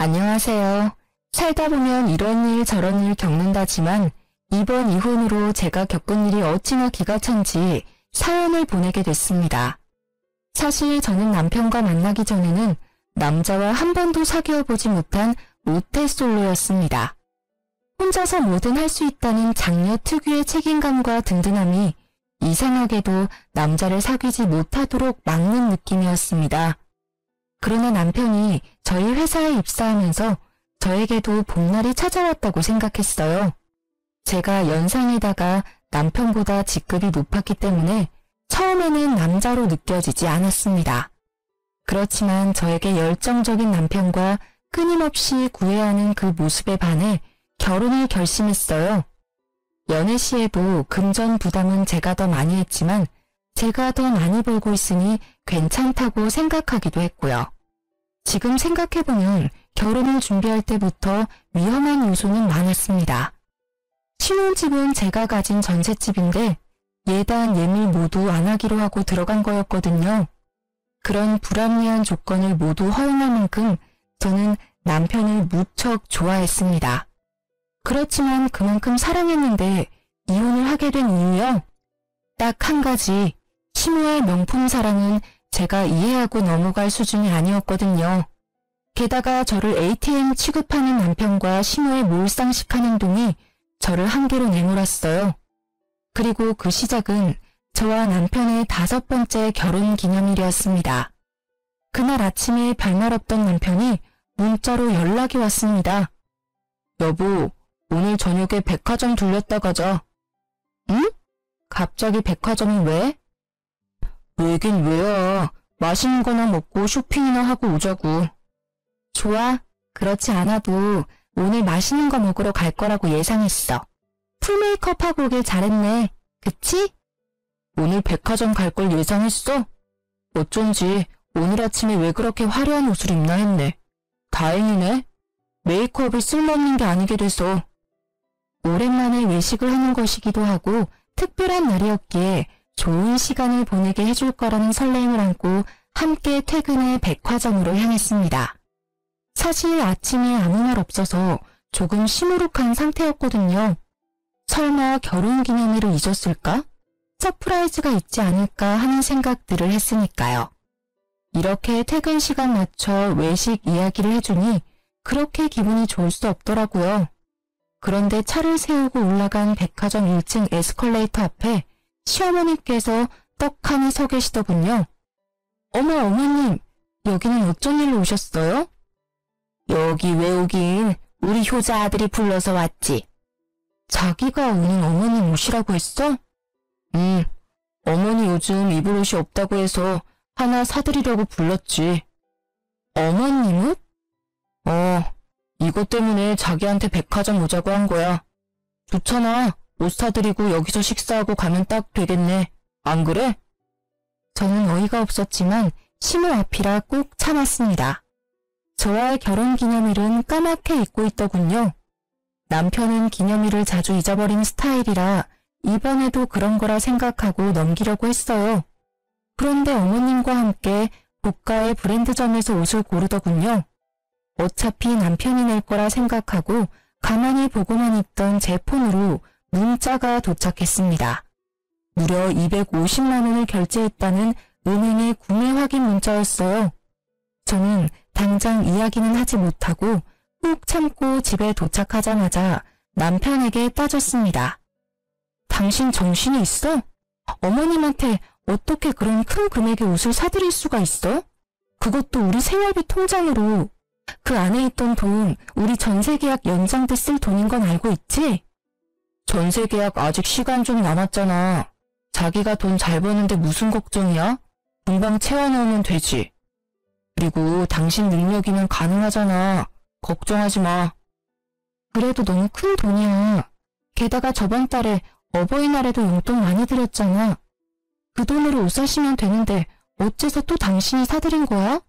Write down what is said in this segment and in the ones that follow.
안녕하세요. 살다 보면 이런 일 저런 일 겪는다지만 이번 이혼으로 제가 겪은 일이 어찌나 기가 찬지 사연을 보내게 됐습니다. 사실 저는 남편과 만나기 전에는 남자와 한 번도 사귀어 보지 못한 모태솔로였습니다. 혼자서 뭐든 할 수 있다는 장녀 특유의 책임감과 든든함이 이상하게도 남자를 사귀지 못하도록 막는 느낌이었습니다. 그러나 남편이 저희 회사에 입사하면서 저에게도 봄날이 찾아왔다고 생각했어요. 제가 연상에다가 남편보다 직급이 높았기 때문에 처음에는 남자로 느껴지지 않았습니다. 그렇지만 저에게 열정적인 남편과 끊임없이 구애하는 그 모습에 반해 결혼을 결심했어요. 연애 시에도 금전 부담은 제가 더 많이 했지만 제가 더 많이 벌고 있으니 괜찮다고 생각하기도 했고요. 지금 생각해보면 결혼을 준비할 때부터 위험한 요소는 많았습니다. 신혼집은 제가 가진 전셋집인데 예단 예밀 모두 안 하기로 하고 들어간 거였거든요. 그런 불합리한 조건을 모두 허용할 만큼 저는 남편을 무척 좋아했습니다. 그렇지만 그만큼 사랑했는데 이혼을 하게 된 이유요? 딱 한 가지, 시모의 명품 사랑은 제가 이해하고 넘어갈 수준이 아니었거든요. 게다가 저를 ATM 취급하는 남편과 시모의 몰상식한 행동이 저를 한계로 내몰았어요. 그리고 그 시작은 저와 남편의 5번째 결혼 기념일이었습니다. 그날 아침에 별말 없던 남편이 문자로 연락이 왔습니다. 여보, 오늘 저녁에 백화점 들렸다 가자. 응? 갑자기 백화점이 왜? 왜긴 왜야. 맛있는 거나 먹고 쇼핑이나 하고 오자고. 좋아. 그렇지 않아도 오늘 맛있는 거 먹으러 갈 거라고 예상했어. 풀 메이크업하고 오길 잘했네. 그치? 오늘 백화점 갈 걸 예상했어? 어쩐지 오늘 아침에 왜 그렇게 화려한 옷을 입나 했네. 다행이네. 메이크업이 쓸모없는 게 아니게 돼서. 오랜만에 외식을 하는 것이기도 하고 특별한 날이었기에 좋은 시간을 보내게 해줄 거라는 설렘을 안고 함께 퇴근해 백화점으로 향했습니다. 사실 아침에 아무 말 없어서 조금 시무룩한 상태였거든요. 설마 결혼기념일을 잊었을까? 서프라이즈가 있지 않을까 하는 생각들을 했으니까요. 이렇게 퇴근 시간 맞춰 외식 이야기를 해주니 그렇게 기분이 좋을 수 없더라고요. 그런데 차를 세우고 올라간 백화점 1층 에스컬레이터 앞에 시어머니께서 떡하니 서 계시더군요. 어머 어머님, 여기는 어쩐 일로 오셨어요? 여기 왜 오긴, 우리 효자 아들이 불러서 왔지. 자기가 오는 어머님 오시라고 했어? 어머니 요즘 입을 옷이 없다고 해서 하나 사드리려고 불렀지. 어머님 옷? 이것 때문에 자기한테 백화점 오자고 한 거야. 좋잖아. 옷 사드리고 여기서 식사하고 가면 딱 되겠네. 안 그래? 저는 어이가 없었지만 시모 앞이라 꼭 참았습니다. 저와의 결혼기념일은 까맣게 잊고 있더군요. 남편은 기념일을 자주 잊어버린 스타일이라 이번에도 그런 거라 생각하고 넘기려고 했어요. 그런데 어머님과 함께 고가의 브랜드점에서 옷을 고르더군요. 어차피 남편이 낼 거라 생각하고 가만히 보고만 있던 제 폰으로 문자가 도착했습니다. 무려 250만 원을 결제했다는 은행의 구매 확인 문자였어요. 저는 당장 이야기는 하지 못하고 꾹 참고 집에 도착하자마자 남편에게 따졌습니다. 당신 정신이 있어? 어머님한테 어떻게 그런 큰 금액의 옷을 사드릴 수가 있어? 그것도 우리 생활비 통장으로. 그 안에 있던 돈 우리 전세계약 연장 때 쓸 돈인 건 알고 있지? 전세계약 아직 시간 좀 남았잖아. 자기가 돈 잘 버는데 무슨 걱정이야? 금방 채워넣으면 되지. 그리고 당신 능력이면 가능하잖아. 걱정하지 마. 그래도 너무 큰 돈이야. 게다가 저번 달에 어버이날에도 용돈 많이 드렸잖아. 그 돈으로 옷 사시면 되는데 어째서 또 당신이 사드린 거야?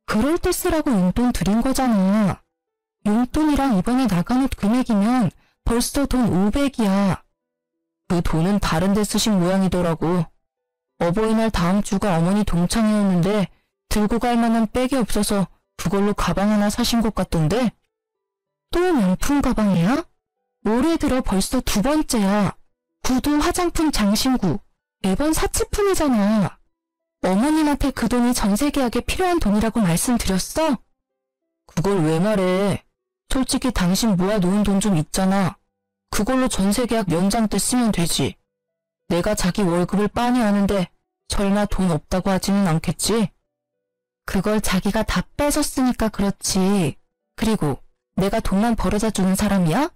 그럴 때 쓰라고 용돈 드린 거잖아. 용돈이랑 이번에 나간 옷 금액이면 벌써 돈 500이야. 그 돈은 다른 데 쓰신 모양이더라고. 어버이날 다음 주가 어머니 동창회였는데 들고 갈 만한 백이 없어서 그걸로 가방 하나 사신 것 같던데? 또 명품 가방이야? 올해 들어 벌써 2번째야. 구두, 화장품, 장신구. 매번 사치품이잖아. 어머님한테 그 돈이 전세 계약에 필요한 돈이라고 말씀드렸어? 그걸 왜 말해? 솔직히 당신 모아놓은 돈 좀 있잖아. 그걸로 전세 계약 연장 때 쓰면 되지. 내가 자기 월급을 빤히 아는데 설마 돈 없다고 하지는 않겠지? 그걸 자기가 다 뺏었으니까 그렇지. 그리고 내가 돈만 벌어다 주는 사람이야?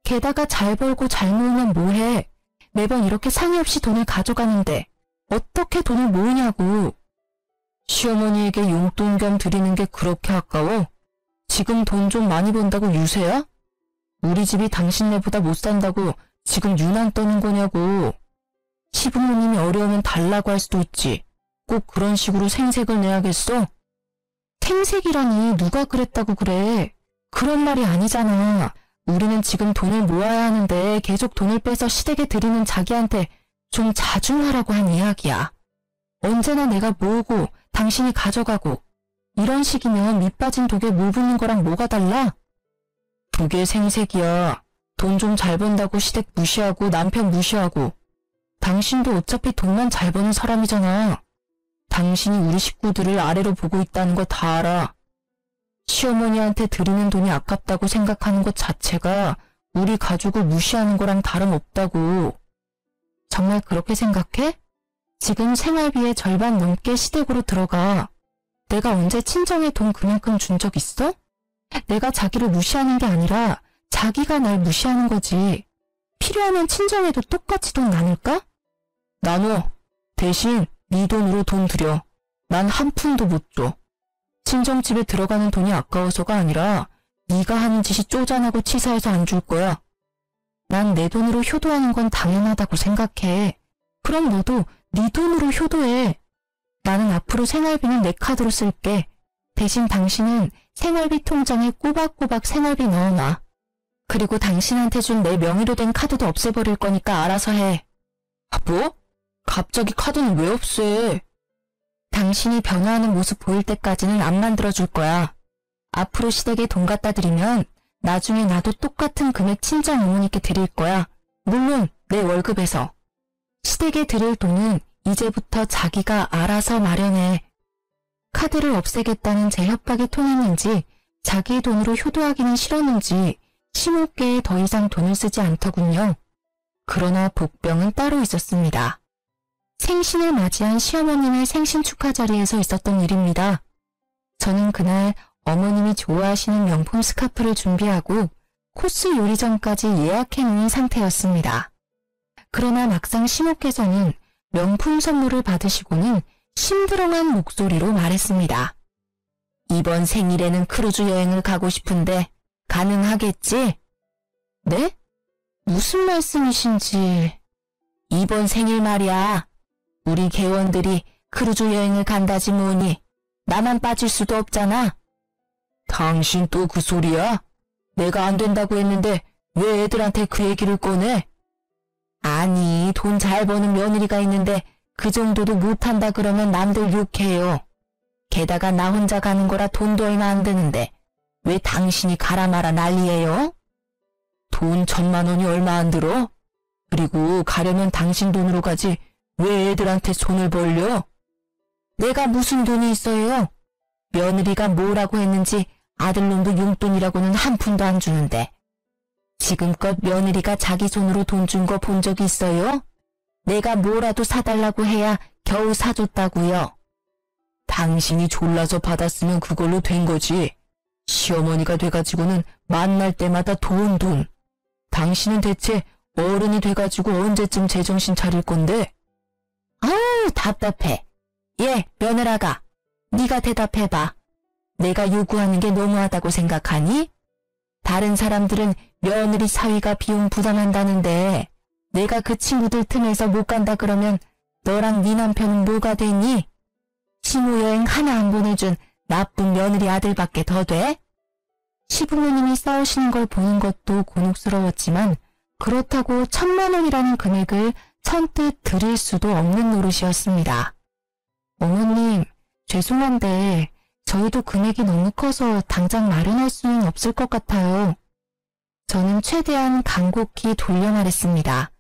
게다가 잘 벌고 잘 모으면 뭐해? 매번 이렇게 상의 없이 돈을 가져가는데 어떻게 돈을 모으냐고. 시어머니에게 용돈 겸 드리는 게 그렇게 아까워? 지금 돈 좀 많이 번다고 유세야? 우리 집이 당신네보다 못 산다고 지금 유난 떠는 거냐고. 시부모님이 어려우면 달라고 할 수도 있지. 꼭 그런 식으로 생색을 내야겠어? 생색이라니 누가 그랬다고 그래. 그런 말이 아니잖아. 우리는 지금 돈을 모아야 하는데 계속 돈을 빼서 시댁에 드리는 자기한테 좀 자중하라고 한 이야기야. 언제나 내가 모으고 당신이 가져가고 이런 식이면 밑 빠진 독에 물 붓는 거랑 뭐가 달라? 그게 생색이야. 돈 좀 잘 번다고 시댁 무시하고 남편 무시하고. 당신도 어차피 돈만 잘 버는 사람이잖아. 당신이 우리 식구들을 아래로 보고 있다는 거 다 알아. 시어머니한테 드리는 돈이 아깝다고 생각하는 것 자체가 우리 가족을 무시하는 거랑 다름없다고. 정말 그렇게 생각해? 지금 생활비의 절반 넘게 시댁으로 들어가. 내가 언제 친정에 돈 그만큼 준 적 있어? 내가 자기를 무시하는 게 아니라 자기가 날 무시하는 거지. 필요하면 친정에도 똑같이 돈 나눌까? 나눠. 대신 네 돈으로 돈 들여. 난 한 푼도 못 줘. 친정집에 들어가는 돈이 아까워서가 아니라 네가 하는 짓이 쪼잔하고 치사해서 안 줄 거야. 난 내 돈으로 효도하는 건 당연하다고 생각해. 그럼 너도 네 돈으로 효도해. 나는 앞으로 생활비는 내 카드로 쓸게. 대신 당신은 생활비 통장에 꼬박꼬박 생활비 넣어놔. 그리고 당신한테 준 내 명의로 된 카드도 없애버릴 거니까 알아서 해. 뭐? 갑자기 카드는 왜 없애? 당신이 변화하는 모습 보일 때까지는 안 만들어줄 거야. 앞으로 시댁에 돈 갖다 드리면 나중에 나도 똑같은 금액 친정 어머니께 드릴 거야. 물론 내 월급에서. 시댁에 드릴 돈은 이제부터 자기가 알아서 마련해. 카드를 없애겠다는 제 협박이 통했는지 자기 돈으로 효도하기는 싫었는지 시모께에 더 이상 돈을 쓰지 않더군요. 그러나 복병은 따로 있었습니다. 생신을 맞이한 시어머님의 생신 축하 자리에서 있었던 일입니다. 저는 그날 어머님이 좋아하시는 명품 스카프를 준비하고 코스 요리 전까지 예약해놓은 상태였습니다. 그러나 막상 시모께서는 명품 선물을 받으시고는 심드렁한 목소리로 말했습니다. 이번 생일에는 크루즈 여행을 가고 싶은데 가능하겠지? 네? 무슨 말씀이신지. 이번 생일 말이야. 우리 개원들이 크루즈 여행을 간다지 뭐니. 나만 빠질 수도 없잖아. 당신 또 그 소리야? 내가 안 된다고 했는데 왜 애들한테 그 얘기를 꺼내? 아니, 돈 잘 버는 며느리가 있는데 그 정도도 못한다 그러면 남들 욕해요. 게다가 나 혼자 가는 거라 돈도 얼마 안 드는데 왜 당신이 가라 마라 난리예요? 돈 1,000만 원이 얼마 안 들어? 그리고 가려면 당신 돈으로 가지 왜 애들한테 손을 벌려? 내가 무슨 돈이 있어요? 며느리가 뭐라고 했는지 아들놈도 용돈이라고는 한 푼도 안 주는데. 지금껏 며느리가 자기 손으로 돈 준 거 본 적 있어요? 내가 뭐라도 사달라고 해야 겨우 사줬다고요. 당신이 졸라서 받았으면 그걸로 된 거지. 시어머니가 돼가지고는 만날 때마다 돈. 당신은 대체 어른이 돼가지고 언제쯤 제정신 차릴 건데? 아우, 답답해. 예, 며느라가. 네가 대답해봐. 내가 요구하는 게 너무하다고 생각하니? 다른 사람들은 며느리 사위가 비용 부담한다는데 내가 그 친구들 틈에서 못 간다 그러면 너랑 네 남편은 뭐가 되니? 시모여행 하나 안 보내준 나쁜 며느리 아들밖에 더 돼? 시부모님이 싸우시는 걸 보는 것도 곤혹스러웠지만 그렇다고 1,000만 원이라는 금액을 선뜻 드릴 수도 없는 노릇이었습니다. 어머님, 죄송한데 저희도 금액이 너무 커서 당장 마련할 수는 없을 것 같아요. 저는 최대한 간곡히 돌려 말했습니다.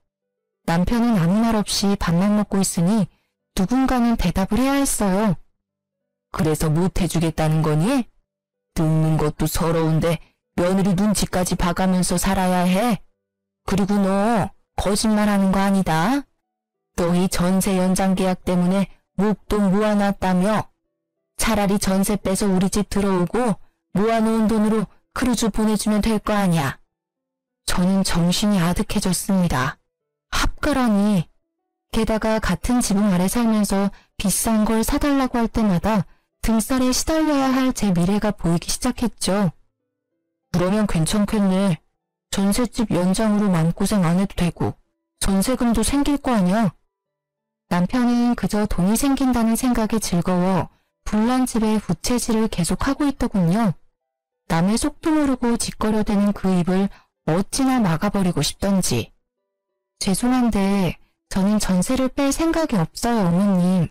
남편은 아무 말 없이 밥만 먹고 있으니 누군가는 대답을 해야 했어요. 그래서 못 해주겠다는 거니? 듣는 것도 서러운데 며느리 눈치까지 봐가면서 살아야 해. 그리고 너 거짓말하는 거 아니다. 너희 전세 연장 계약 때문에 목돈 모아놨다며. 차라리 전세 빼서 우리 집 들어오고 모아놓은 돈으로 크루즈 보내주면 될 거 아니야. 저는 정신이 아득해졌습니다. 합가라니. 게다가 같은 지붕 아래 살면서 비싼 걸 사달라고 할 때마다 등살에 시달려야 할 제 미래가 보이기 시작했죠. 그러면 괜찮겠네. 전셋집 연장으로 마음고생 안 해도 되고 전세금도 생길 거 아니야. 남편은 그저 돈이 생긴다는 생각에 즐거워 불난집에 부채질을 계속하고 있더군요. 남의 속도 모르고 짓거려대는 그 입을 어찌나 막아버리고 싶던지. 죄송한데 저는 전세를 뺄 생각이 없어요, 어머님.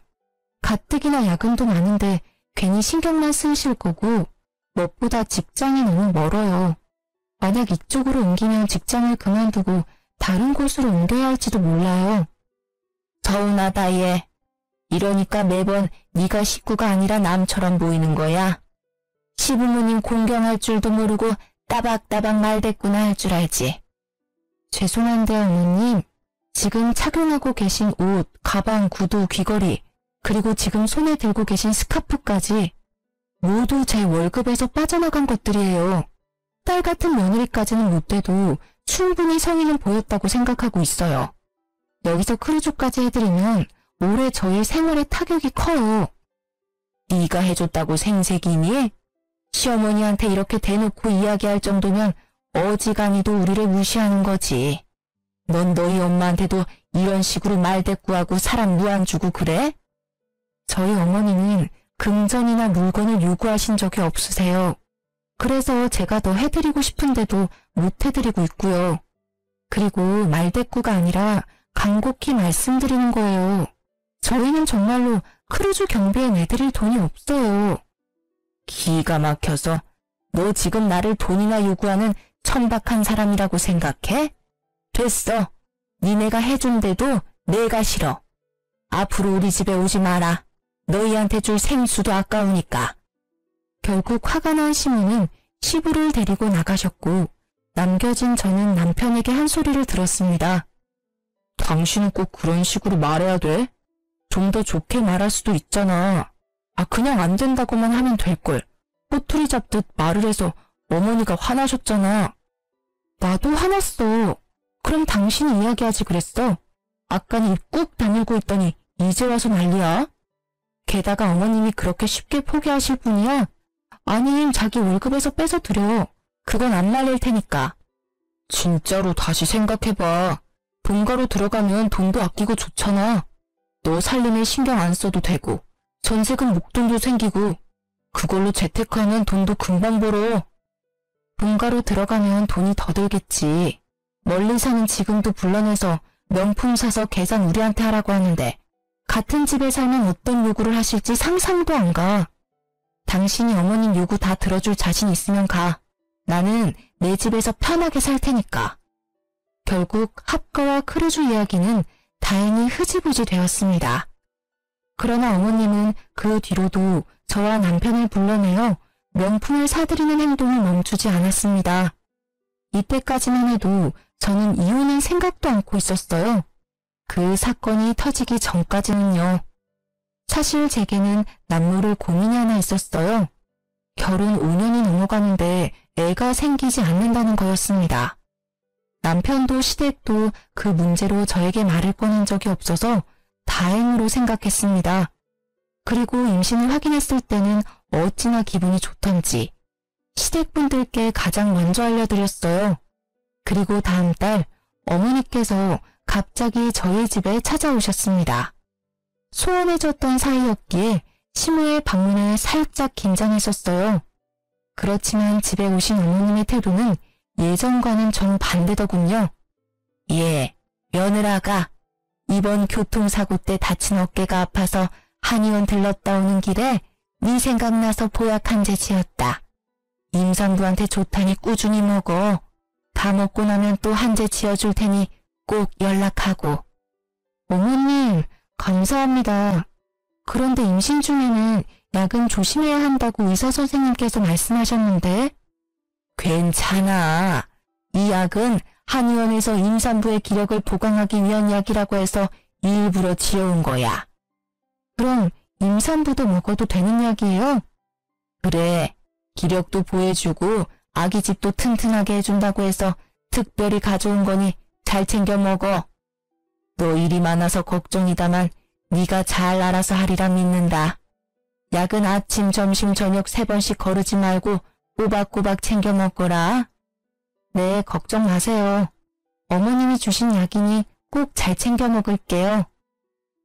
가뜩이나 야근도 많은데 괜히 신경만 쓰이실 거고 무엇보다 직장이 너무 멀어요. 만약 이쪽으로 옮기면 직장을 그만두고 다른 곳으로 옮겨야 할지도 몰라요. 서운하다 얘. 이러니까 매번 네가 식구가 아니라 남처럼 보이는 거야. 시부모님 공경할 줄도 모르고 따박따박 말대꾸나 할 줄 알지. 죄송한데 어머님, 지금 착용하고 계신 옷, 가방, 구두, 귀걸이, 그리고 지금 손에 들고 계신 스카프까지 모두 제 월급에서 빠져나간 것들이에요. 딸 같은 며느리까지는 못 돼도 충분히 성의는 보였다고 생각하고 있어요. 여기서 크루즈까지 해드리면 올해 저희 생활에 타격이 커요. 네가 해줬다고 생색이니? 시어머니한테 이렇게 대놓고 이야기할 정도면 어지간히도 우리를 무시하는 거지. 넌 너희 엄마한테도 이런 식으로 말대꾸하고 사람 무안 주고 그래? 저희 어머니는 금전이나 물건을 요구하신 적이 없으세요. 그래서 제가 더 해드리고 싶은데도 못 해드리고 있고요. 그리고 말대꾸가 아니라 간곡히 말씀드리는 거예요. 저희는 정말로 크루즈 경비에 내드릴 돈이 없어요. 기가 막혀서 너 지금 나를 돈이나 요구하는 천박한 사람이라고 생각해? 됐어. 니네가 해준대도 내가 싫어. 앞으로 우리 집에 오지 마라. 너희한테 줄 생수도 아까우니까. 결국 화가 난 시모는 시부를 데리고 나가셨고 남겨진 저는 남편에게 한 소리를 들었습니다. 당신은 꼭 그런 식으로 말해야 돼? 좀 더 좋게 말할 수도 있잖아. 그냥 안 된다고만 하면 될걸. 꼬투리 잡듯 말을 해서 어머니가 화나셨잖아. 나도 화났어. 그럼 당신이 이야기하지 그랬어. 아까는 입 꾹 다물고 있더니 이제 와서 난리야. 게다가 어머님이 그렇게 쉽게 포기하실 분이야? 아님 자기 월급에서 빼서 드려. 그건 안 말릴 테니까. 진짜로 다시 생각해봐. 본가로 들어가면 돈도 아끼고 좋잖아. 너 살림에 신경 안 써도 되고 전세금 목돈도 생기고 그걸로 재테크하면 돈도 금방 벌어. 본가로 들어가면 돈이 더 들겠지. 멀리 사는 지금도 불러내서 명품 사서 계산 우리한테 하라고 하는데 같은 집에 살면 어떤 요구를 하실지 상상도 안 가. 당신이 어머님 요구 다 들어줄 자신 있으면 가. 나는 내 집에서 편하게 살 테니까. 결국 합가와 크루즈 이야기는 다행히 흐지부지 되었습니다. 그러나 어머님은 그 뒤로도 저와 남편을 불러내어 명품을 사들이는 행동을 멈추지 않았습니다. 이때까지만 해도 저는 이혼은 생각도 않고 있었어요. 그 사건이 터지기 전까지는요. 사실 제게는 남모를 고민이 하나 있었어요. 결혼 5년이 넘어가는데 애가 생기지 않는다는 거였습니다. 남편도 시댁도 그 문제로 저에게 말을 꺼낸 적이 없어서 다행으로 생각했습니다. 그리고 임신을 확인했을 때는 어찌나 기분이 좋던지 시댁분들께 가장 먼저 알려드렸어요. 그리고 다음 달 어머니께서 갑자기 저희 집에 찾아오셨습니다. 소원해졌던 사이였기에 시모의 방문에 살짝 긴장했었어요. 그렇지만 집에 오신 어머님의 태도는 예전과는 정반대더군요. 예, 며느라가 이번 교통사고 때 다친 어깨가 아파서 한의원 들렀다 오는 길에 네 생각나서 보약 한 재 지었다. 임산부한테 좋다니 꾸준히 먹어. 다 먹고 나면 또 한 재 지어줄 테니 꼭 연락하고. 어머님, 감사합니다. 그런데 임신 중에는 약은 조심해야 한다고 의사 선생님께서 말씀하셨는데. 괜찮아. 이 약은 한의원에서 임산부의 기력을 보강하기 위한 약이라고 해서 일부러 지어온 거야. 그럼 임산부도 먹어도 되는 약이에요? 그래. 기력도 보해주고 아기집도 튼튼하게 해준다고 해서 특별히 가져온 거니 잘 챙겨 먹어. 너 일이 많아서 걱정이다만 네가 잘 알아서 하리라 믿는다. 약은 아침, 점심, 저녁 3번씩 거르지 말고 꼬박꼬박 챙겨 먹거라. 네, 걱정 마세요. 어머님이 주신 약이니 꼭 잘 챙겨 먹을게요.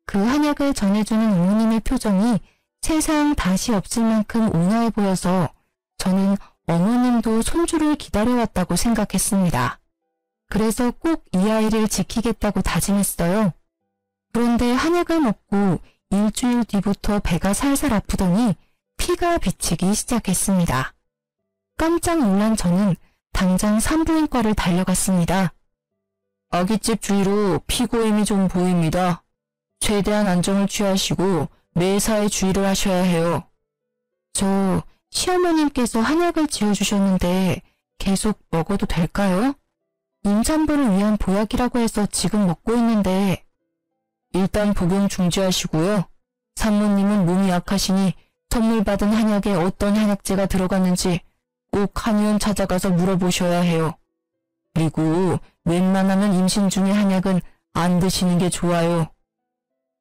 그 한약을 전해주는 어머님의 표정이 세상 다시 없을 만큼 온화해 보여서 저는 어머님도 손주를 기다려왔다고 생각했습니다. 그래서 꼭 이 아이를 지키겠다고 다짐했어요. 그런데 한약을 먹고 일주일 뒤부터 배가 살살 아프더니 피가 비치기 시작했습니다. 깜짝 놀란 저는 당장 산부인과를 달려갔습니다. 아기집 주위로 피고임이 좀 보입니다. 최대한 안정을 취하시고 매사에 주의를 하셔야 해요. 저 시어머님께서 한약을 지어주셨는데 계속 먹어도 될까요? 임산부를 위한 보약이라고 해서 지금 먹고 있는데. 일단 복용 중지하시고요. 산모님은 몸이 약하시니 선물 받은 한약에 어떤 한약재가 들어갔는지 꼭 한의원 찾아가서 물어보셔야 해요. 그리고 웬만하면 임신 중에 한약은 안 드시는 게 좋아요.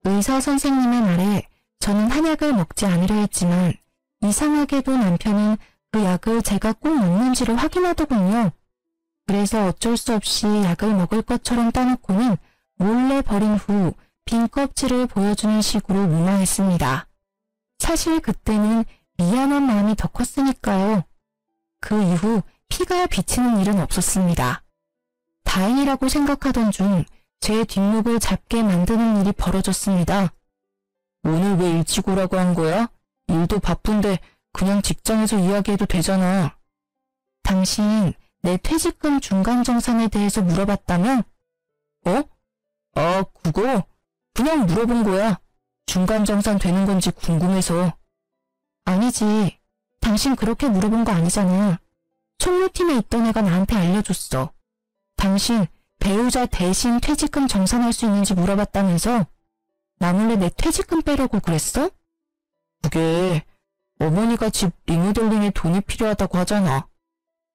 의사 선생님의 말에 저는 한약을 먹지 않으려 했지만 이상하게도 남편은 그 약을 제가 꼭 먹는지를 확인하더군요. 그래서 어쩔 수 없이 약을 먹을 것처럼 따놓고는 몰래 버린 후 빈 껍질을 보여주는 식으로 무마했습니다. 사실 그때는 미안한 마음이 더 컸으니까요. 그 이후 피가 비치는 일은 없었습니다. 다행이라고 생각하던 중 제 뒷목을 잡게 만드는 일이 벌어졌습니다. 오늘 왜 일찍 오라고 한 거야? 일도 바쁜데 그냥 직장에서 이야기해도 되잖아. 당신 내 퇴직금 중간정산에 대해서 물어봤다며? 어? 아, 그거? 그냥 물어본 거야. 중간정산 되는 건지 궁금해서. 아니지. 당신 그렇게 물어본 거 아니잖아. 총무팀에 있던 애가 나한테 알려줬어. 당신 배우자 대신 퇴직금 정산할 수 있는지 물어봤다면서? 나 몰래 내 퇴직금 빼려고 그랬어? 그게 어머니가 집 리모델링에 돈이 필요하다고 하잖아.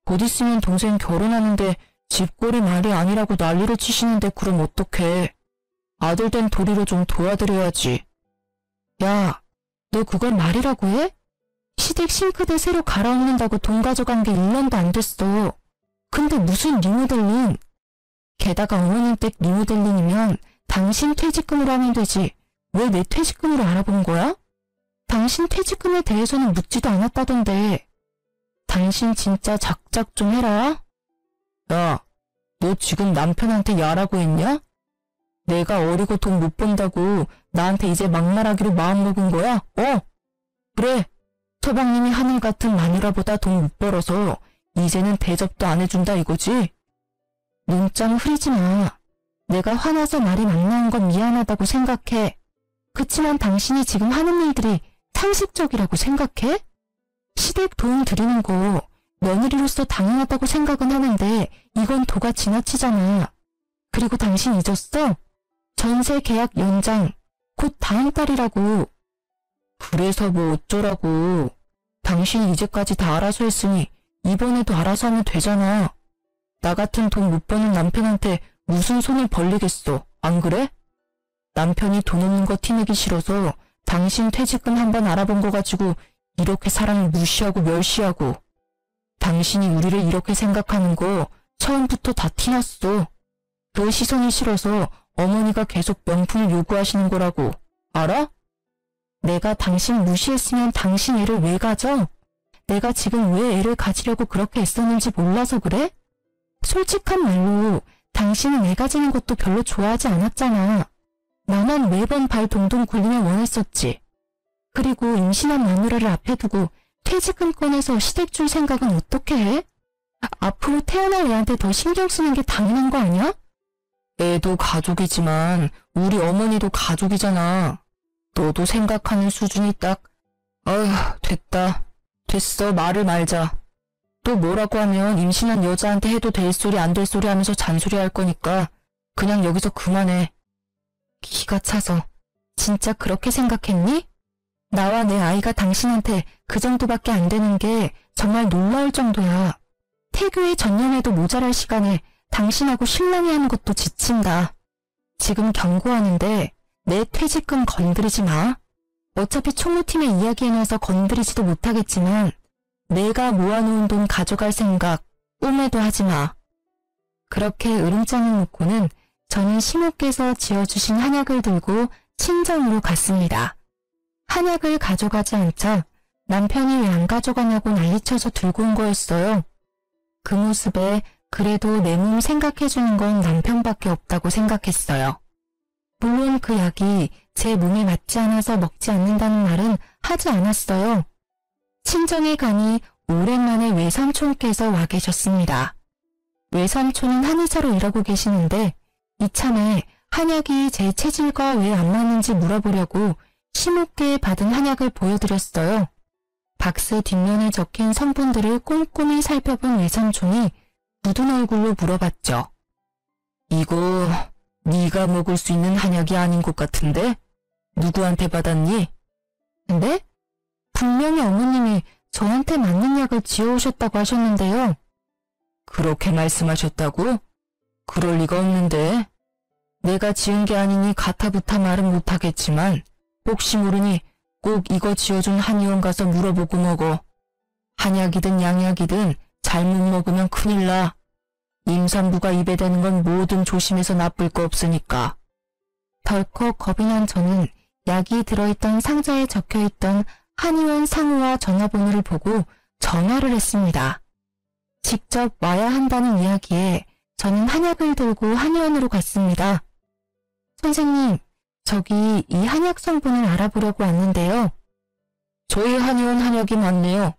곧 있으면 동생 결혼하는데 집꼴이 말이 아니라고 난리를 치시는데 그럼 어떡해. 아들 된 도리로 좀 도와드려야지. 야, 너 그걸 말이라고 해? 시댁 싱크대 새로 갈아엎는다고 돈 가져간 게 1년도 안 됐어. 근데 무슨 리모델링? 게다가 어머님 댁 리모델링이면 당신 퇴직금으로 하면 되지. 왜 내 퇴직금으로 알아본 거야? 당신 퇴직금에 대해서는 묻지도 않았다던데. 당신 진짜 작작 좀 해라. 야, 너 지금 남편한테 야라고 했냐? 내가 어리고 돈 못 번다고 나한테 이제 막말하기로 마음먹은 거야? 그래. 서방님이 하늘 같은 마누라보다 돈 못 벌어서 이제는 대접도 안 해준다 이거지? 눈짱 흐리지 마. 내가 화나서 말이 막 나온 건 미안하다고 생각해. 그치만 당신이 지금 하는 일들이 상식적이라고 생각해? 시댁 돈 드리는 거 며느리로서 당연하다고 생각은 하는데 이건 도가 지나치잖아. 그리고 당신 잊었어? 전세 계약 연장 곧 다음 달이라고. 그래서 뭐 어쩌라고. 당신이 이제까지 다 알아서 했으니 이번에도 알아서 하면 되잖아. 나 같은 돈 못 버는 남편한테 무슨 손을 벌리겠어. 안 그래? 남편이 돈 없는 거 티내기 싫어서 당신 퇴직금 한번 알아본 거 가지고 이렇게 사람을 무시하고 멸시하고. 당신이 우리를 이렇게 생각하는 거 처음부터 다 티났어. 그 시선이 싫어서 어머니가 계속 명품을 요구하시는 거라고. 알아? 내가 당신 무시했으면 당신 애를 왜 가져? 내가 지금 왜 애를 가지려고 그렇게 애썼는지 몰라서 그래? 솔직한 말로 당신은 애 가지는 것도 별로 좋아하지 않았잖아. 나만 매번 발 동동 굴리며 원했었지. 그리고 임신한 마누라를 앞에 두고 퇴직금 꺼내서 시댁 줄 생각은 어떻게 해? 앞으로 태어날 애한테 더 신경 쓰는 게 당연한 거 아니야? 애도 가족이지만 우리 어머니도 가족이잖아. 너도 생각하는 수준이 딱, 아휴, 됐다. 됐어, 말을 말자. 또 뭐라고 하면 임신한 여자한테 해도 될 소리 안 될 소리 하면서 잔소리 할 거니까 그냥 여기서 그만해. 기가 차서. 진짜 그렇게 생각했니? 나와 내 아이가 당신한테 그 정도밖에 안 되는 게 정말 놀라울 정도야. 태교에 전념해도 모자랄 시간에 당신하고 신랑이 하는 것도 지친다. 지금 경고하는데 내 퇴직금 건드리지 마. 어차피 총무팀에 이야기해놔서 건드리지도 못하겠지만 내가 모아놓은 돈 가져갈 생각 꿈에도 하지 마. 그렇게 으름장을 놓고는 저는 시모께서 지어주신 한약을 들고 친정으로 갔습니다. 한약을 가져가지 않자 남편이 왜 안 가져가냐고 난리쳐서 들고 온 거였어요. 그 모습에 그래도 내 몸 생각해주는 건 남편밖에 없다고 생각했어요. 물론 그 약이 제 몸에 맞지 않아서 먹지 않는다는 말은 하지 않았어요. 친정에 가니 오랜만에 외삼촌께서 와 계셨습니다. 외삼촌은 한의사로 일하고 계시는데 이참에 한약이 제 체질과 왜 안 맞는지 물어보려고 시모께 받은 한약을 보여드렸어요. 박스 뒷면에 적힌 성분들을 꼼꼼히 살펴본 외삼촌이 굳은 얼굴로 물어봤죠. 이거 네가 먹을 수 있는 한약이 아닌 것 같은데? 누구한테 받았니? 근데? 분명히 어머님이 저한테 맞는 약을 지어오셨다고 하셨는데요. 그렇게 말씀하셨다고? 그럴 리가 없는데. 내가 지은 게 아니니 가타부타 말은 못하겠지만 혹시 모르니 꼭 이거 지어준 한의원 가서 물어보고 먹어. 한약이든 양약이든 잘못 먹으면 큰일 나. 임산부가 입에 대는 건 뭐든 조심해서 나쁠 거 없으니까. 덜컥 겁이 난 저는 약이 들어있던 상자에 적혀있던 한의원 상호와 전화번호를 보고 전화를 했습니다. 직접 와야 한다는 이야기에 저는 한약을 들고 한의원으로 갔습니다. 선생님, 저기 이 한약 성분을 알아보려고 왔는데요. 저희 한의원 한약이 맞네요.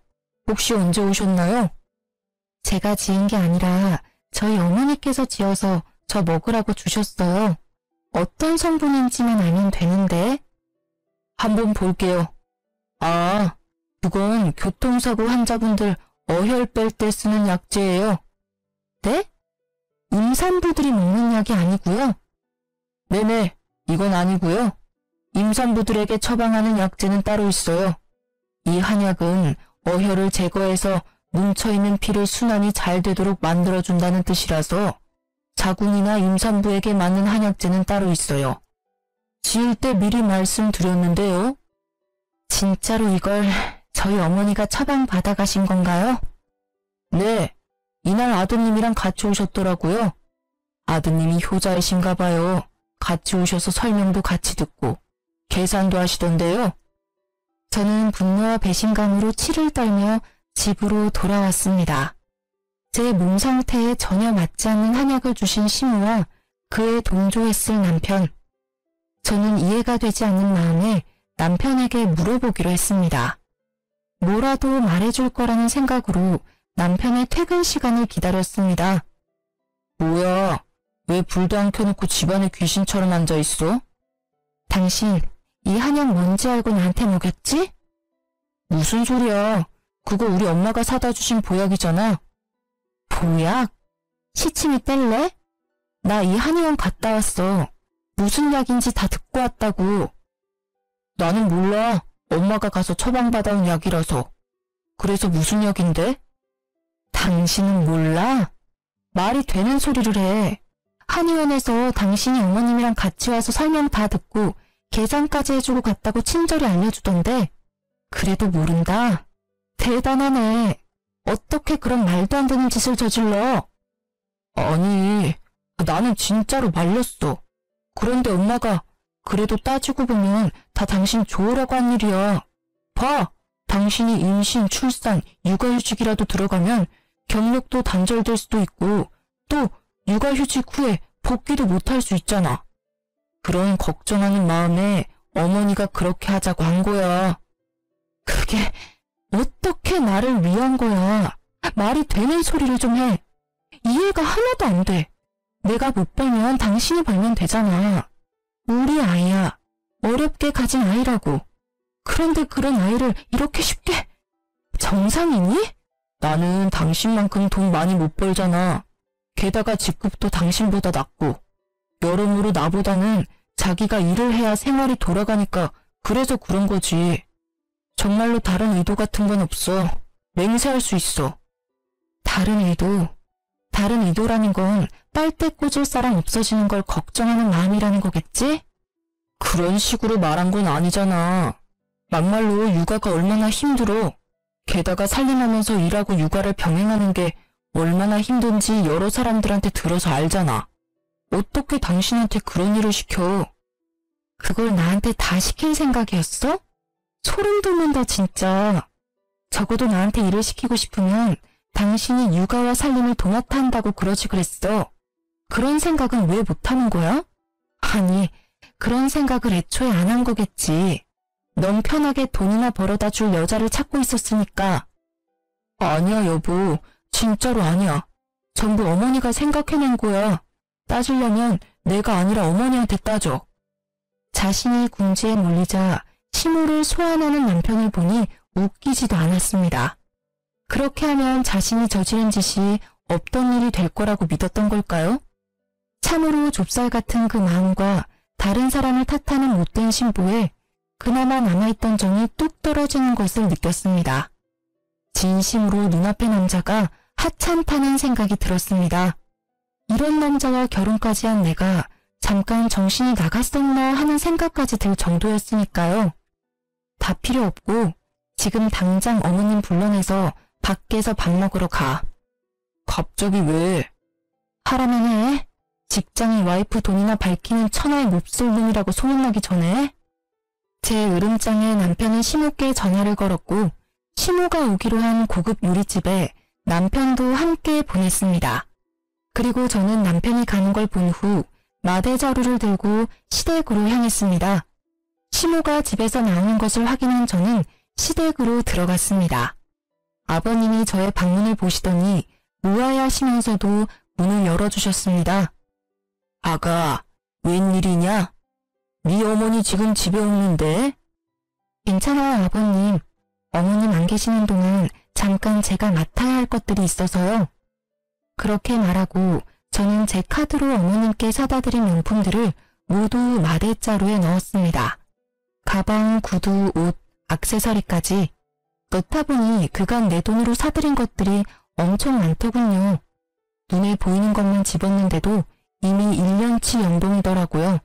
혹시 언제 오셨나요? 제가 지은 게 아니라 저희 어머니께서 지어서 저 먹으라고 주셨어요. 어떤 성분인지만 알면 되는데. 한번 볼게요. 아, 그건 교통사고 환자분들 어혈 뺄 때 쓰는 약재예요. 네? 임산부들이 먹는 약이 아니고요? 네네, 이건 아니고요. 임산부들에게 처방하는 약재는 따로 있어요. 이 한약은 어혈을 제거해서 뭉쳐있는 피를 순환이 잘 되도록 만들어준다는 뜻이라서 자궁이나 임산부에게 맞는 한약재는 따로 있어요. 지을 때 미리 말씀드렸는데요. 진짜로 이걸 저희 어머니가 처방 받아가신 건가요? 네, 이날 아드님이랑 같이 오셨더라고요. 아드님이 효자이신가 봐요. 같이 오셔서 설명도 같이 듣고 계산도 하시던데요. 저는 분노와 배신감으로 치를 떨며 집으로 돌아왔습니다. 제 몸 상태에 전혀 맞지 않는 한약을 주신 시모와 그에 동조했을 남편. 저는 이해가 되지 않는 마음에 남편에게 물어보기로 했습니다. 뭐라도 말해줄 거라는 생각으로 남편의 퇴근 시간을 기다렸습니다. 뭐야, 왜 불도 안 켜놓고 집안에 귀신처럼 앉아있어? 당신, 이 한약 뭔지 알고 나한테 먹였지? 무슨 소리야. 그거 우리 엄마가 사다 주신 보약이잖아. 보약? 시침이 뗄래? 나 이 한의원 갔다 왔어. 무슨 약인지 다 듣고 왔다고. 나는 몰라. 엄마가 가서 처방받아온 약이라서. 그래서 무슨 약인데? 당신은 몰라? 말이 되는 소리를 해. 한의원에서 당신이 어머님이랑 같이 와서 설명 다 듣고 계산까지 해주고 갔다고 친절히 알려주던데 그래도 모른다? 대단하네. 어떻게 그런 말도 안 되는 짓을 저질러? 아니, 나는 진짜로 말렸어. 그런데 엄마가 그래도 따지고 보면 다 당신 좋으라고 한 일이야. 봐, 당신이 임신, 출산, 육아휴직이라도 들어가면 경력도 단절될 수도 있고 또 육아휴직 후에 복귀도 못할 수 있잖아. 그런 걱정하는 마음에 어머니가 그렇게 하자고 한 거야. 그게 어떻게 나를 위한 거야? 말이 되는 소리를 좀 해. 이해가 하나도 안 돼. 내가 못 벌면 당신이 벌면 되잖아. 우리 아이야. 어렵게 가진 아이라고. 그런데 그런 아이를 이렇게 쉽게... 정상이니? 나는 당신만큼 돈 많이 못 벌잖아. 게다가 직급도 당신보다 낮고. 여러모로 나보다는 자기가 일을 해야 생활이 돌아가니까 그래서 그런 거지. 정말로 다른 의도 같은 건 없어. 맹세할 수 있어. 다른 의도? 다른 의도라는 건 빨대 꽂을 사람 없어지는 걸 걱정하는 마음이라는 거겠지? 그런 식으로 말한 건 아니잖아. 막말로 육아가 얼마나 힘들어. 게다가 살림하면서 일하고 육아를 병행하는 게 얼마나 힘든지 여러 사람들한테 들어서 알잖아. 어떻게 당신한테 그런 일을 시켜? 그걸 나한테 다 시킬 생각이었어? 소름 돋는다 진짜. 적어도 나한테 일을 시키고 싶으면 당신이 육아와 살림을 도맡아 한다고 그러지 그랬어. 그런 생각은 왜 못하는 거야? 아니, 그런 생각을 애초에 안 한 거겠지. 넌 편하게 돈이나 벌어다 줄 여자를 찾고 있었으니까. 아니야 여보, 진짜로 아니야. 전부 어머니가 생각해낸 거야. 따지려면 내가 아니라 어머니한테 따져. 자신이 궁지에 몰리자 시무를 소환하는 남편을 보니 웃기지도 않았습니다. 그렇게 하면 자신이 저지른 짓이 없던 일이 될 거라고 믿었던 걸까요? 참으로 좁쌀 같은 그 마음과 다른 사람을 탓하는 못된 신보에 그나마 남아있던 정이 뚝 떨어지는 것을 느꼈습니다. 진심으로 눈앞의 남자가 하찮다는 생각이 들었습니다. 이런 남자와 결혼까지 한 내가 잠깐 정신이 나갔었나 하는 생각까지 들 정도였으니까요. 다 필요 없고 지금 당장 어머님 불러내서 밖에서 밥 먹으러 가. 갑자기 왜? 하라면 해. 직장인 와이프 돈이나 밝히는 천하의 몹쓸 놈이라고 소문나기 전에. 제 으름장에 남편은 시모께 전화를 걸었고 시모가 오기로 한 고급 요리집에 남편도 함께 보냈습니다. 그리고 저는 남편이 가는 걸 본 후 마대 자루를 들고 시댁으로 향했습니다. 시모가 집에서 나오는 것을 확인한 저는 시댁으로 들어갔습니다. 아버님이 저의 방문을 보시더니 우아해하시면서도 문을 열어주셨습니다. 아가, 웬일이냐? 네 어머니 지금 집에 없는데? 괜찮아요 아버님. 어머님 안 계시는 동안 잠깐 제가 맡아야 할 것들이 있어서요. 그렇게 말하고 저는 제 카드로 어머님께 사다 드린 명품들을 모두 마대자루에 넣었습니다. 가방, 구두, 옷, 액세서리까지. 넣다 보니 그간 내 돈으로 사들인 것들이 엄청 많더군요. 눈에 보이는 것만 집었는데도 이미 1년치 연봉이더라고요.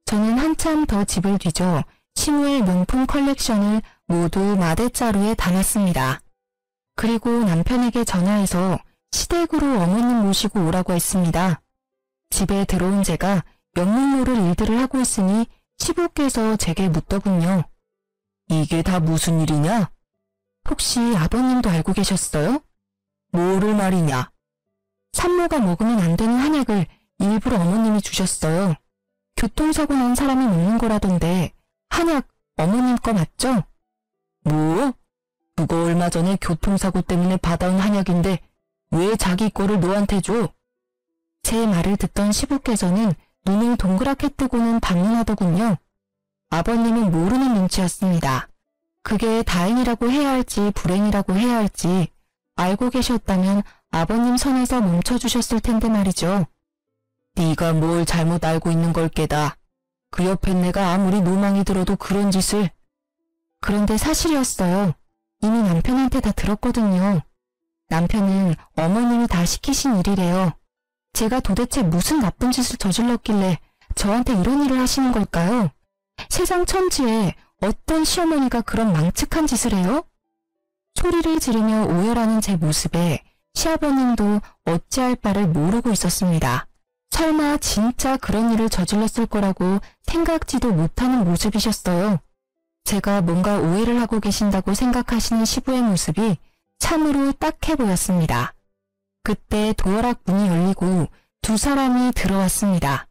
저는 한참 더 집을 뒤져 시무의 명품 컬렉션을 모두 마대자루에 담았습니다. 그리고 남편에게 전화해서 시댁으로 어머님 모시고 오라고 했습니다. 집에 들어온 제가 영문 모를 일들을 하고 있으니 시부께서 제게 묻더군요. 이게 다 무슨 일이냐? 혹시 아버님도 알고 계셨어요? 뭐를 말이냐? 산모가 먹으면 안 되는 한약을 일부러 어머님이 주셨어요. 교통사고 난 사람이 먹는 거라던데 한약 어머님 거 맞죠? 뭐? 그거 얼마 전에 교통사고 때문에 받아온 한약인데 왜 자기 거를 너한테 줘? 제 말을 듣던 시부께서는 눈을 동그랗게 뜨고는 반문하더군요. 아버님은 모르는 눈치였습니다. 그게 다행이라고 해야 할지 불행이라고 해야 할지 알고 계셨다면 아버님 선에서 멈춰주셨을 텐데 말이죠. 네가 뭘 잘못 알고 있는 걸 깨다. 그 옆에 내가 아무리 노망이 들어도 그런 짓을. 그런데 사실이었어요. 이미 남편한테 다 들었거든요. 남편은 어머님이 다 시키신 일이래요. 제가 도대체 무슨 나쁜 짓을 저질렀길래 저한테 이런 일을 하시는 걸까요? 세상 천지에 어떤 시어머니가 그런 망측한 짓을 해요? 소리를 지르며 오열하는 제 모습에 시아버님도 어찌할 바를 모르고 있었습니다. 설마 진짜 그런 일을 저질렀을 거라고 생각지도 못하는 모습이셨어요. 제가 뭔가 오해를 하고 계신다고 생각하시는 시부의 모습이 참으로 딱해 보였습니다. 그때 도어락 문이 열리고 두 사람이 들어왔습니다.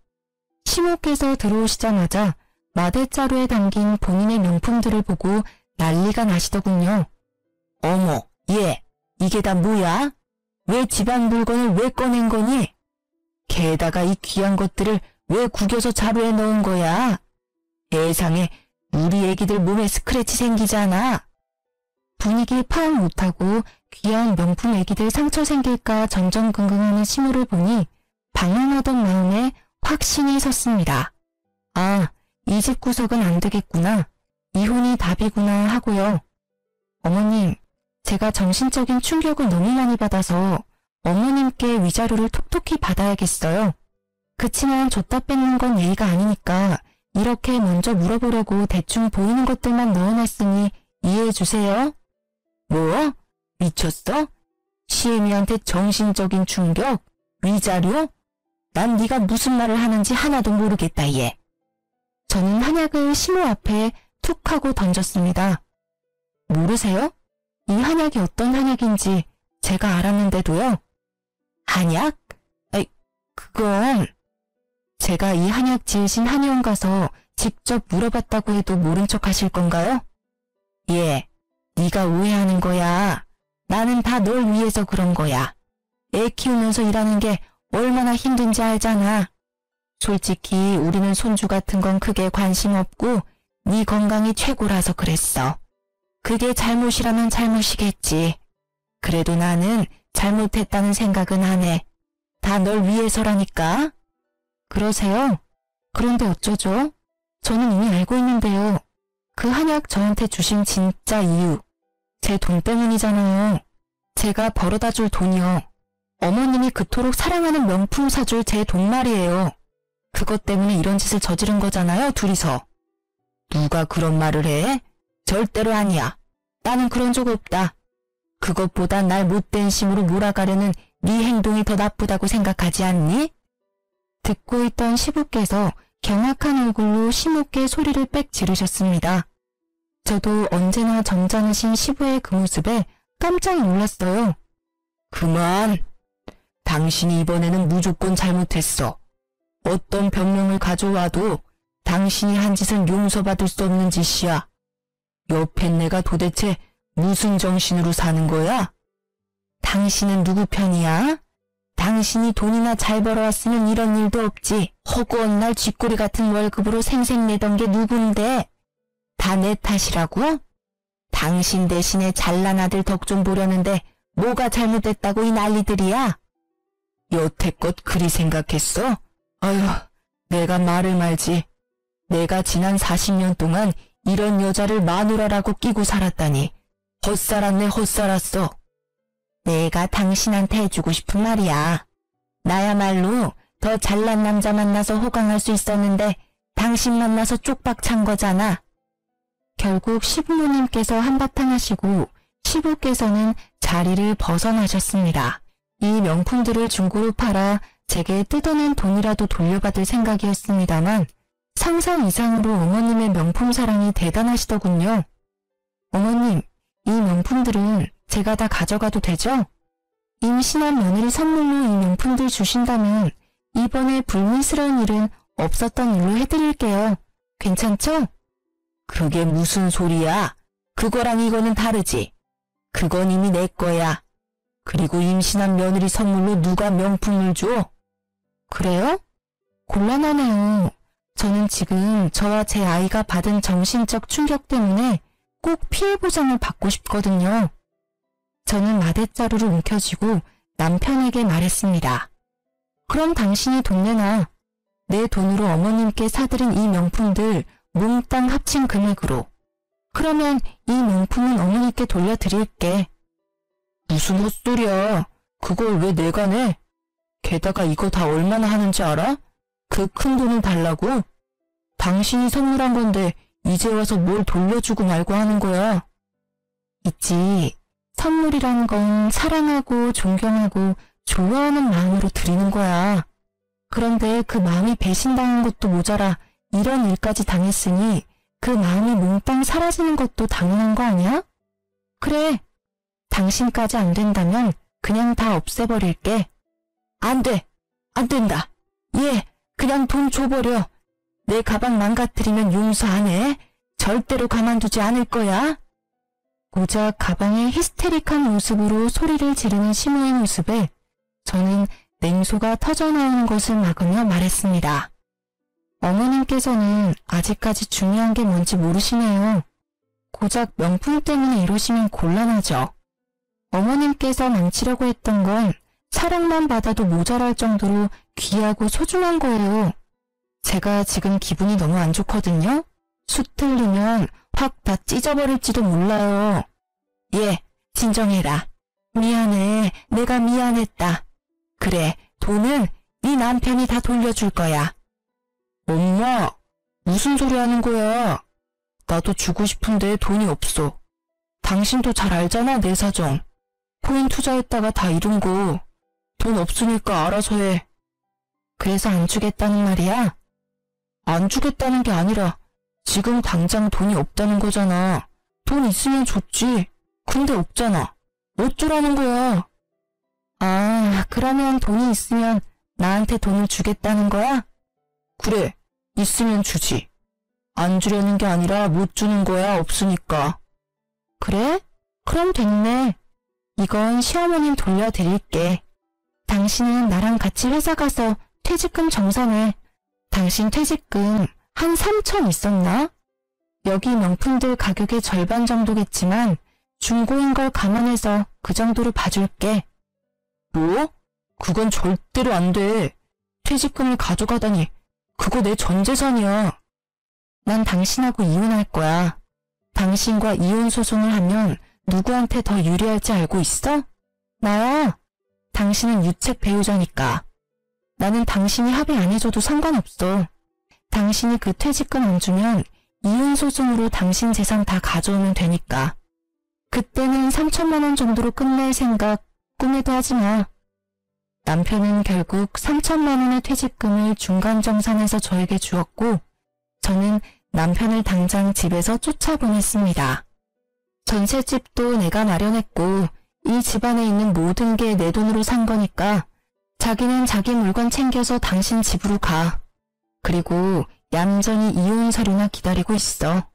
시모께서 들어오시자마자 마대자루에 담긴 본인의 명품들을 보고 난리가 나시더군요. 어머, 얘, 이게 다 뭐야? 왜 집안 물건을 왜 꺼낸 거니? 게다가 이 귀한 것들을 왜 구겨서 자루에 넣은 거야? 세상에, 우리 애기들 몸에 스크래치 생기잖아. 분위기 파악 못하고 귀한 명품 애기들 상처 생길까 전전긍긍하는 시무를 보니 방황하던 마음에 확신이 섰습니다. 아, 이 집 구석은 안 되겠구나. 이혼이 답이구나 하고요. 어머님, 제가 정신적인 충격을 너무 많이 받아서 어머님께 위자료를 톡톡히 받아야겠어요. 그치만 줬다 뺏는 건 예의가 아니니까 이렇게 먼저 물어보려고 대충 보이는 것들만 넣어놨으니 이해해주세요. 뭐? 미쳤어? 시애미한테 정신적인 충격? 위자료? 난 네가 무슨 말을 하는지 하나도 모르겠다 얘. 저는 한약을 시모 앞에 툭 하고 던졌습니다. 모르세요? 이 한약이 어떤 한약인지 제가 알았는데도요. 한약? 아이, 그건... 제가 이 한약 지으신 한의원 가서 직접 물어봤다고 해도 모른 척 하실 건가요? 예, 네가 오해하는 거야. 나는 다 널 위해서 그런 거야. 애 키우면서 일하는 게 얼마나 힘든지 알잖아. 솔직히 우리는 손주 같은 건 크게 관심 없고 네 건강이 최고라서 그랬어. 그게 잘못이라면 잘못이겠지. 그래도 나는 잘못했다는 생각은 안 해. 다 널 위해서라니까. 그러세요? 그런데 어쩌죠? 저는 이미 알고 있는데요. 그 한약 저한테 주신 진짜 이유. 제 돈 때문이잖아요. 제가 벌어다 줄 돈이요. 어머님이 그토록 사랑하는 명품 사줄 제 돈 말이에요. 그것 때문에 이런 짓을 저지른 거잖아요, 둘이서. 누가 그런 말을 해? 절대로 아니야. 나는 그런 적 없다. 그것보다 날 못된 심으로 몰아가려는 네 행동이 더 나쁘다고 생각하지 않니? 듣고 있던 시부께서 경악한 얼굴로 시무께 소리를 빽 지르셨습니다. 저도 언제나 점잖으신 시부의 그 모습에 깜짝 놀랐어요. 그만! 당신이 이번에는 무조건 잘못했어. 어떤 변명을 가져와도 당신이 한 짓은 용서받을 수 없는 짓이야. 옆에 내가 도대체 무슨 정신으로 사는 거야? 당신은 누구 편이야? 당신이 돈이나 잘 벌어왔으면 이런 일도 없지. 허구한 날 쥐꼬리 같은 월급으로 생색내던 게 누군데? 다 내 탓이라고? 당신 대신에 잘난 아들 덕 좀 보려는데 뭐가 잘못됐다고 이 난리들이야? 여태껏 그리 생각했어? 아휴, 내가 말을 말지. 내가 지난 40년 동안 이런 여자를 마누라라고 끼고 살았다니. 헛살았네 헛살았어. 내가 당신한테 해주고 싶은 말이야. 나야말로 더 잘난 남자 만나서 호강할 수 있었는데 당신 만나서 쪽박 찬 거잖아. 결국 시부모님께서 한바탕 하시고 시부께서는 자리를 벗어나셨습니다. 이 명품들을 중고로 팔아 제게 뜯어낸 돈이라도 돌려받을 생각이었습니다만 상상 이상으로 어머님의 명품 사랑이 대단하시더군요. 어머님, 이 명품들은 제가 다 가져가도 되죠? 임신한 며느리 선물로 이 명품들 주신다면 이번에 불미스러운 일은 없었던 일로 해드릴게요. 괜찮죠? 그게 무슨 소리야? 그거랑 이거는 다르지. 그건 이미 내 거야. 그리고 임신한 며느리 선물로 누가 명품을 줘? 그래요? 곤란하네요. 저는 지금 저와 제 아이가 받은 정신적 충격 때문에 꼭 피해 보상을 받고 싶거든요. 저는 마대자루를 움켜쥐고 남편에게 말했습니다. 그럼 당신이 돈 내놔. 내 돈으로 어머님께 사드린 이 명품들 몽땅 합친 금액으로. 그러면 이 명품은 어머니께 돌려드릴게. 무슨 헛소리야. 그걸 왜 내가 내? 게다가 이거 다 얼마나 하는지 알아? 그 큰 돈을 달라고? 당신이 선물한 건데 이제 와서 뭘 돌려주고 말고 하는 거야. 있지. 선물이란 건 사랑하고 존경하고 좋아하는 마음으로 드리는 거야. 그런데 그 마음이 배신당한 것도 모자라 이런 일까지 당했으니 그 마음이 몽땅 사라지는 것도 당연한 거 아니야? 그래. 당신까지 안 된다면 그냥 다 없애버릴게. 안 돼. 안 된다. 얘 그냥 돈 줘버려. 내 가방 망가뜨리면 용서 안 해. 절대로 가만두지 않을 거야. 고작 가방의 히스테릭한 모습으로 소리를 지르는 시모의 모습에 저는 냉소가 터져나오는 것을 막으며 말했습니다. 어머님께서는 아직까지 중요한 게 뭔지 모르시네요. 고작 명품 때문에 이러시면 곤란하죠. 어머님께서 망치려고 했던 건 사랑만 받아도 모자랄 정도로 귀하고 소중한 거예요. 제가 지금 기분이 너무 안 좋거든요. 수 틀리면 확 다 찢어버릴지도 몰라요. 예, 진정해라. 미안해. 내가 미안했다. 그래, 돈은 네 남편이 다 돌려줄 거야. 엄마, 무슨 소리 하는 거야? 나도 주고 싶은데 돈이 없어. 당신도 잘 알잖아, 내 사정. 코인 투자했다가 다 잃은 거. 돈 없으니까 알아서 해. 그래서 안 주겠다는 말이야? 안 주겠다는 게 아니라 지금 당장 돈이 없다는 거잖아. 돈 있으면 좋지. 근데 없잖아. 어쩌라는 거야? 아, 그러면 돈이 있으면 나한테 돈을 주겠다는 거야? 그래, 있으면 주지. 안 주려는 게 아니라 못 주는 거야, 없으니까. 그래? 그럼 됐네. 이건 시어머님 돌려드릴게. 당신은 나랑 같이 회사 가서 퇴직금 정산해. 당신 퇴직금 한 3천 있었나? 여기 명품들 가격의 절반 정도겠지만 중고인 걸 감안해서 그 정도로 봐줄게. 뭐? 그건 절대로 안 돼. 퇴직금을 가져가다니. 그거 내 전 재산이야. 난 당신하고 이혼할 거야. 당신과 이혼 소송을 하면 누구한테 더 유리할지 알고 있어? 나야. 당신은 유책 배우자니까. 나는 당신이 합의 안 해줘도 상관없어. 당신이 그 퇴직금 안 주면 이혼 소송으로 당신 재산 다 가져오면 되니까. 그때는 3천만 원 정도로 끝낼 생각 꿈에도 하지 마. 남편은 결국 3천만 원의 퇴직금을 중간정산해서 저에게 주었고 저는 남편을 당장 집에서 쫓아보냈습니다. 전셋집도 내가 마련했고 이 집안에 있는 모든 게 내 돈으로 산 거니까 자기는 자기 물건 챙겨서 당신 집으로 가. 그리고 얌전히 이혼 서류나 기다리고 있어.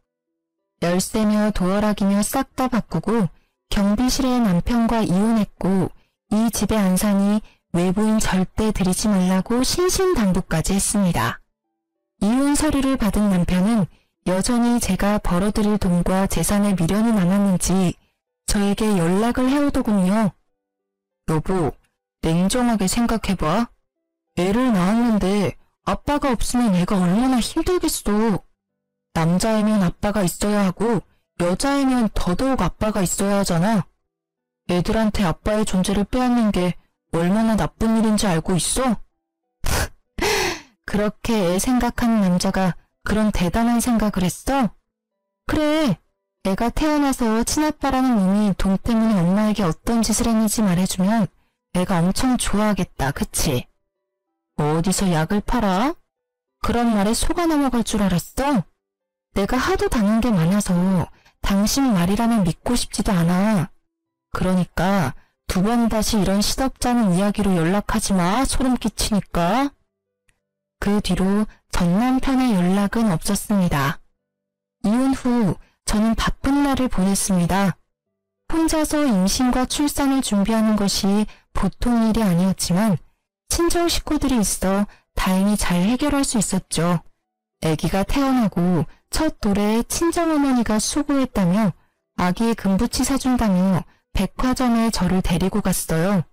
열쇠며 도어락이며 싹 다 바꾸고 경비실에 남편과 이혼했고 이 집에 안 사니 외부인 절대 들이지 말라고 신신당부까지 했습니다. 이혼 서류를 받은 남편은 여전히 제가 벌어들일 돈과 재산에 미련이 남았는지 저에게 연락을 해오더군요. 여보, 냉정하게 생각해봐. 애를 낳았는데 아빠가 없으면 애가 얼마나 힘들겠어. 남자애면 아빠가 있어야 하고 여자애면 더더욱 아빠가 있어야 하잖아. 애들한테 아빠의 존재를 빼앗는 게 얼마나 나쁜 일인지 알고 있어? 그렇게 애 생각하는 남자가 그런 대단한 생각을 했어? 그래, 애가 태어나서 친아빠라는 놈이 돈 때문에 엄마에게 어떤 짓을 했는지 말해주면 애가 엄청 좋아하겠다, 그치? 어디서 약을 팔아? 그런 말에 속아 넘어갈 줄 알았어? 내가 하도 당한 게 많아서 당신 말이라면 믿고 싶지도 않아. 그러니까 2번 다시 이런 시덥잖은 이야기로 연락하지 마, 소름 끼치니까. 그 뒤로 전 남편의 연락은 없었습니다. 이혼 후 저는 바쁜 날을 보냈습니다. 혼자서 임신과 출산을 준비하는 것이 보통 일이 아니었지만 친정 식구들이 있어 다행히 잘 해결할 수 있었죠. 아기가 태어나고 첫 돌에 친정어머니가 수고했다며 아기 금부치 사준다며 백화점에 저를 데리고 갔어요.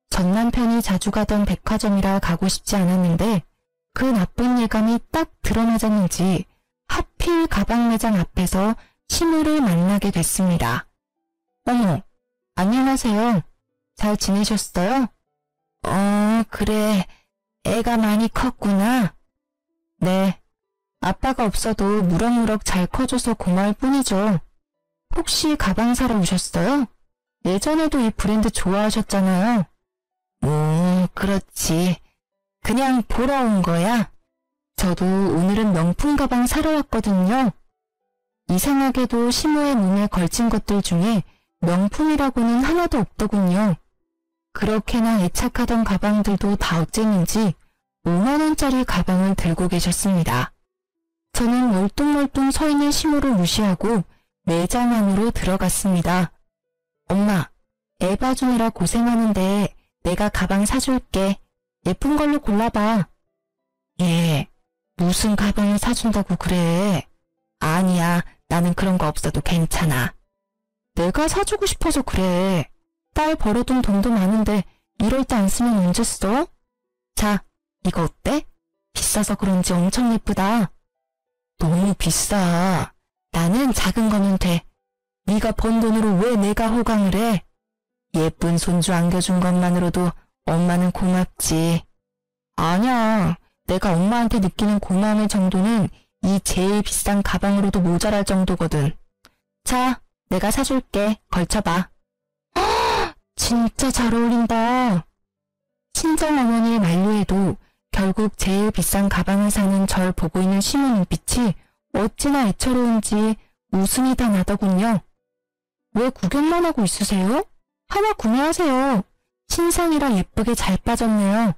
전 남편이 자주 가던 백화점이라 가고 싶지 않았는데 그 나쁜 예감이 딱 드러맞았는지 하필 가방 매장 앞에서 시모를 만나게 됐습니다. 어머, 안녕하세요. 잘 지내셨어요? 그래. 애가 많이 컸구나. 네. 아빠가 없어도 무럭무럭 잘 커줘서 고마울 뿐이죠. 혹시 가방 사러 오셨어요? 예전에도 이 브랜드 좋아하셨잖아요. 그렇지. 그냥 보러 온 거야. 저도 오늘은 명품 가방 사러 왔거든요. 이상하게도 시모의 몸에 걸친 것들 중에 명품이라고는 하나도 없더군요. 그렇게나 애착하던 가방들도 다 어쨌는지 5만 원짜리 가방을 들고 계셨습니다. 저는 멀뚱멀뚱 서 있는 시모를 무시하고 매장 안으로 들어갔습니다. 엄마, 애 봐주느라 고생하는데 내가 가방 사줄게. 예쁜 걸로 골라봐. 얘, 무슨 가방을 사준다고 그래? 아니야, 나는 그런 거 없어도 괜찮아. 내가 사주고 싶어서 그래. 딸 벌어둔 돈도 많은데 이럴 때 안 쓰면 언제 써? 자, 이거 어때? 비싸서 그런지 엄청 예쁘다. 너무 비싸. 나는 작은 거면 돼. 네가 번 돈으로 왜 내가 호강을 해? 예쁜 손주 안겨준 것만으로도 엄마는 고맙지. 아니야. 내가 엄마한테 느끼는 고마움의 정도는 이 제일 비싼 가방으로도 모자랄 정도거든. 자, 내가 사줄게. 걸쳐봐. 진짜 잘 어울린다. 친정어머니의 만류에도 결국 제일 비싼 가방을 사는 절 보고 있는 시모 눈빛이 어찌나 애처로운지 웃음이 다 나더군요. 왜 구경만 하고 있으세요? 하나 구매하세요. 신상이라 예쁘게 잘 빠졌네요.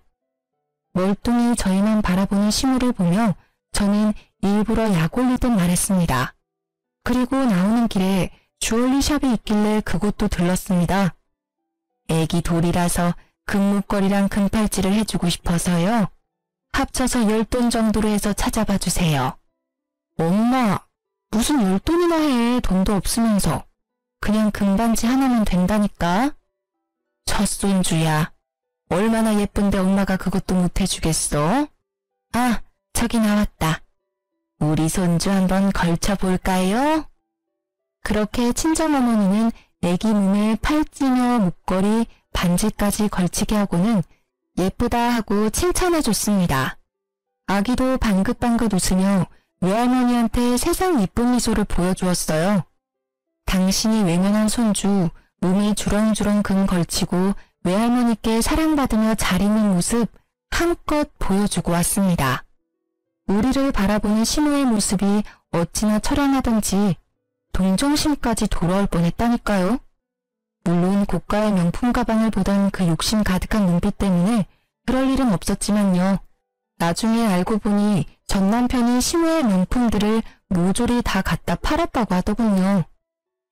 멀뚱히 저희만 바라보는 시모를 보며 저는 일부러 약 올리듯 말했습니다. 그리고 나오는 길에 주얼리 샵이 있길래 그곳도 들렀습니다. 애기 돌이라서 금목걸이랑 금팔찌를 해주고 싶어서요. 합쳐서 10돈 정도로 해서 찾아봐 주세요. 엄마, 무슨 10돈이나 해. 돈도 없으면서. 그냥 금반지 하나면 된다니까. 젖손주야. 얼마나 예쁜데 엄마가 그것도 못 해주겠어? 아, 저기 나왔다. 우리 손주 한번 걸쳐볼까요? 그렇게 친정어머니는 애기 몸에 팔찌며 목걸이, 반지까지 걸치게 하고는 예쁘다 하고 칭찬해줬습니다. 아기도 방긋방긋 웃으며 외할머니한테 세상 이쁜 미소를 보여주었어요. 당신이 외면한 손주, 몸이 주렁주렁 금 걸치고 외할머니께 사랑받으며 잘 있는 모습 한껏 보여주고 왔습니다. 우리를 바라보는 시모의 모습이 어찌나 처량하던지 동정심까지 돌아올 뻔했다니까요. 물론 고가의 명품 가방을 보던 그 욕심 가득한 눈빛 때문에 그럴 일은 없었지만요. 나중에 알고 보니 전 남편이 시모의 명품들을 모조리 다 갖다 팔았다고 하더군요.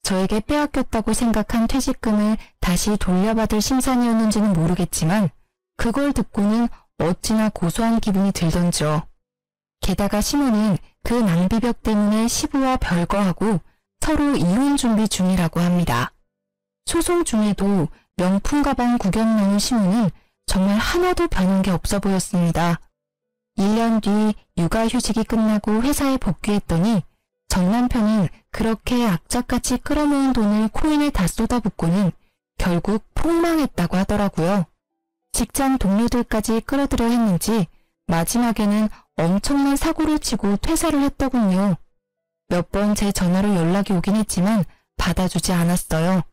저에게 빼앗겼다고 생각한 퇴직금을 다시 돌려받을 심산이었는지는 모르겠지만 그걸 듣고는 어찌나 고소한 기분이 들던지요. 게다가 시모는 그 낭비벽 때문에 시부와 별거하고 서로 이혼 준비 중이라고 합니다. 소송 중에도 명품 가방 구경 나온 시모는 정말 하나도 변한 게 없어 보였습니다. 1년 뒤 육아휴직이 끝나고 회사에 복귀했더니 전 남편은 그렇게 악착같이 끌어모은 돈을 코인에 다 쏟아붓고는 결국 폭망했다고 하더라고요. 직장 동료들까지 끌어들여 했는지 마지막에는 엄청난 사고를 치고 퇴사를 했더군요. 몇 번 제 전화로 연락이 오긴 했지만 받아주지 않았어요.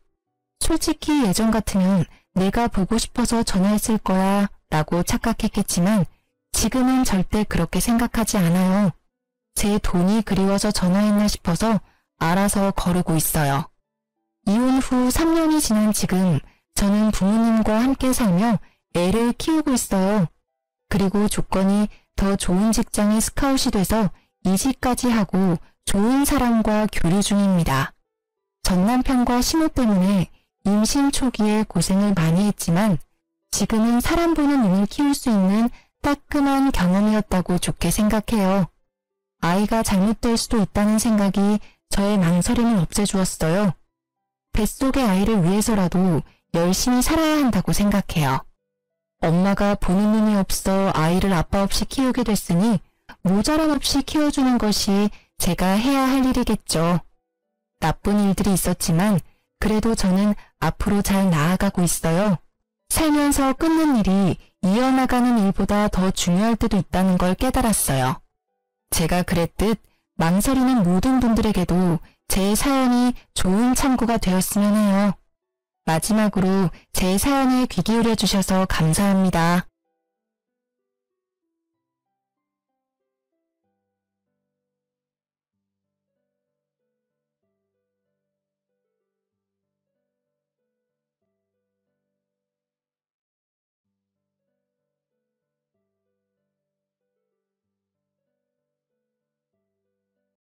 솔직히 예전 같으면 내가 보고 싶어서 전화했을 거야 라고 착각했겠지만 지금은 절대 그렇게 생각하지 않아요. 제 돈이 그리워서 전화했나 싶어서 알아서 거르고 있어요. 이혼 후 3년이 지난 지금 저는 부모님과 함께 살며 애를 키우고 있어요. 그리고 조건이 더 좋은 직장에 스카웃이 돼서 이직까지 하고 좋은 사람과 교류 중입니다. 전 남편과 시모 때문에 임신 초기에 고생을 많이 했지만 지금은 사람 보는 눈을 키울 수 있는 따끔한 경험이었다고 좋게 생각해요. 아이가 잘못될 수도 있다는 생각이 저의 망설임을 없애주었어요. 뱃속의 아이를 위해서라도 열심히 살아야 한다고 생각해요. 엄마가 보는 눈이 없어 아이를 아빠 없이 키우게 됐으니 모자람 없이 키워주는 것이 제가 해야 할 일이겠죠. 나쁜 일들이 있었지만 그래도 저는 앞으로 잘 나아가고 있어요. 살면서 끊는 일이 이어나가는 일보다 더 중요할 때도 있다는 걸 깨달았어요. 제가 그랬듯 망설이는 모든 분들에게도 제 사연이 좋은 참고가 되었으면 해요. 마지막으로 제 사연에 귀 기울여 주셔서 감사합니다.